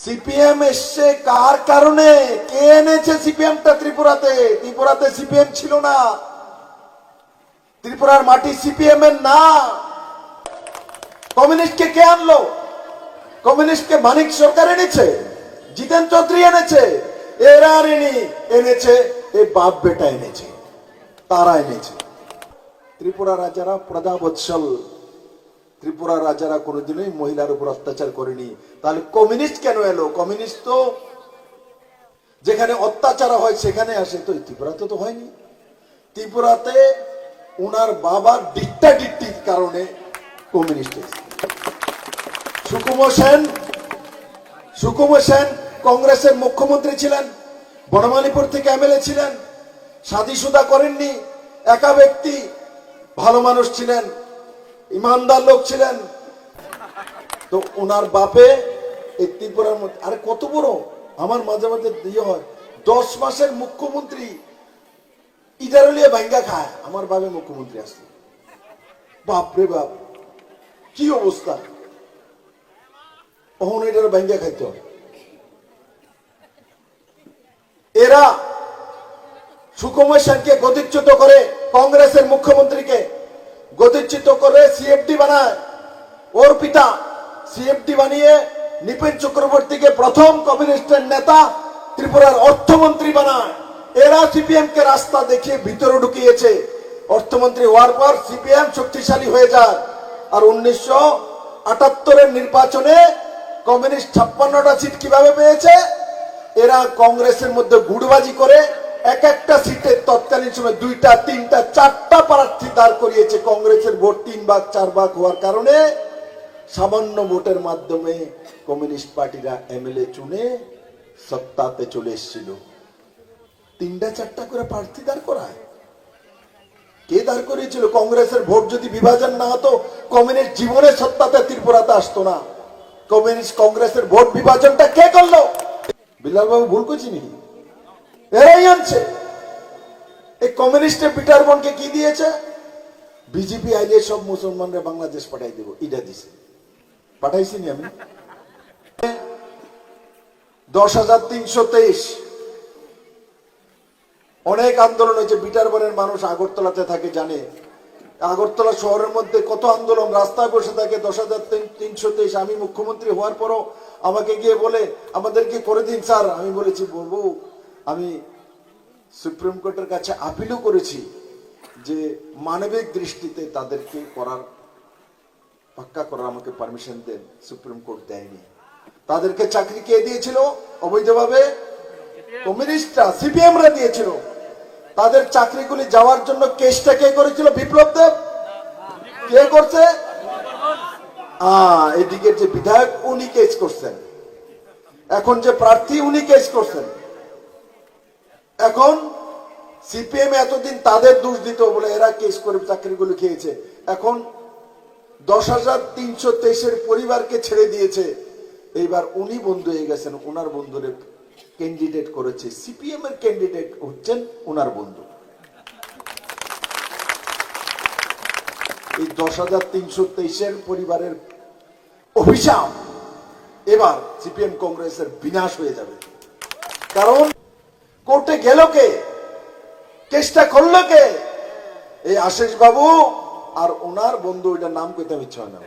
CPM এসছে কার কারণে? কে এনেছে সিপিএমটা ত্রিপুরাতে? ত্রিপুরাতে সিপিএম ছিল না, ত্রিপুরার মাটি সিপিএম এর না। কমিউনিস্টকে কে আনলো? কমিউনিস্টকে মানিক সরকার এনেছে, জিতেন চৌধুরী এনেছে, এরা এনেছে, এই বাপ বেটা এনেছে, তারা এনেছে। ত্রিপুরা রাজারা প্রজাবৎসল, ত্রিপুরা রাজারা কোনোদিনই মহিলার উপর অত্যাচার করেনি। তাহলে কমিউনিস্ট কেন এলো? কমিউনিস্ট তো যেখানে অত্যাচার হয় সেখানে আসে, তো ত্রিপুরাতে তো হয়নি। ত্রিপুরাতে উনার বাবার ডিক্টাডিক্টির কারণে কমিউনিস্ট এসেছে। সুকুমার সেন কংগ্রেসের মুখ্যমন্ত্রী ছিলেন, বনমালীপুর থেকে এমএলএ ছিলেন, শাদী-শুদা করেননি, একা ব্যক্তি, ভালো মানুষ ছিলেন, ইমানদার লোক ছিলেন। তো ওনার বাপে এই ত্রিপুরার মধ্যে, আরে কত বড়, আমার মাঝে মাঝে ইয়ে হয়, 10 মাসের মুখ্যমন্ত্রী ইটারলিয়ে ভাঙ্গা খায়, আমার বাপে মুখ্যমন্ত্রী আসছে। বাপরে বাপ, কি অবস্থা! তখন এটার ভাঙ্গা খাইতে হয়। এরা সুকুমার সেনকে গদিচ্যুত করে, কংগ্রেসের মুখ্যমন্ত্রীকে গদিচ্যুত করে সিএফডি বানায়। ওর পিতা সিএফডি বানিয়ে নিপেন চক্রবর্তীকে প্রথম কমিউনিস্টের নেতা, ত্রিপুরার অর্থমন্ত্রী বানায়। এরা সিপিএম কে রাস্তা দেখিয়ে ভিতরে ঢুকিয়েছে। অর্থমন্ত্রী হওয়ার পর সিপিএম শক্তিশালী হয়ে যায়। আর 1978-এর নির্বাচনে কমিউনিস্ট 56টা সিট কিভাবে পেয়েছে? এরা কংগ্রেসের মধ্যে গুড়বাজি করে এক একটা সিটে তৎকালীন সময় 2টা 3টা 4টা প্রার্থী দাঁড় করিয়েছে। কংগ্রেসের ভোট 3 ভাগ 4 ভাগ হওয়ার কারণে সামান্য ভোটের মাধ্যমে কমিউনিস্ট পার্টিরা এমএলএ চুনে সত্তাতে চলে এসেছিল। 3টা 4টা করে প্রার্থী দাঁড় করায়। কে দাঁড় করিয়েছিল? কংগ্রেসের ভোট যদি বিভাজন না হতো, কমিউনিস্ট জীবনে সত্তাতে ত্রিপুরাতে আসতো না। কংগ্রেসের ভোট বিভাজনটা কে করলো? বিলাল বাবু ভুল করছি নাকি? এরাই আনছে। এই কমিউনিস্টের পিটার বোনকে কি দিয়েছে? বিজেপি আইলে সব মুসলমানরা বাংলাদেশ পাঠাই দেব, এটা দিছে। পাঠাইছি নি আমি? 10,323 অনেক আন্দোলন হয়েছে। বিটার বোনের মানুষ আগরতলাতে থাকে, জানে আগরতলা শহরের মধ্যে কত আন্দোলন, রাস্তায় বসে থাকে। 10,323 আমি মুখ্যমন্ত্রী হওয়ার পরও আমাকে গিয়ে বলে আমাদেরকে করে দিন স্যার। আমি বলেছি বাবু, আমি সুপ্রিম কোর্টের কাছে আপিলও করেছি যে মানবিক দৃষ্টিতে তাদেরকে করার, পাক্কা করার আমাকে পারমিশন দেন। সুপ্রিম কোর্ট দেয়নি। তাদেরকে চাকরি কে দিয়েছিল অবৈধভাবে? কমিউনিস্টরা, সিপিএমরা দিয়েছিল। তাদের চাকরিগুলি যাওয়ার জন্য কেসটা কে করেছিল? বিপ্লব দেব। কে করছে? এদিকে যে বিধায়ক উনি কেস করছেন, এখন যে প্রার্থী উনি কেস করছেন। এখন সিপিএম এতদিন তাদের দোষ দিত বলে এরা কেস করে চাকরিগুলো খেয়েছে। এখন 10,323-এর পরিবারকে ছেড়ে দিয়েছে। এইবার উনি বন্ধু হয়ে গেছেন, ওনার বন্ধুরে ক্যান্ডিডেট করেছে। সিপিএম এর ক্যান্ডিডেট হচ্ছেন ওনার বন্ধু। এই 10,323-এর পরিবারের অভিশাপ এবার সিপিএম কংগ্রেসের বিনাশ হয়ে যাবে। কারণ কোর্টে গেল কে? কেসটা করলো কে? এই আশিস বাবু আর ওনার বন্ধু, এটার নাম কইতে ইচ্ছা হয় না।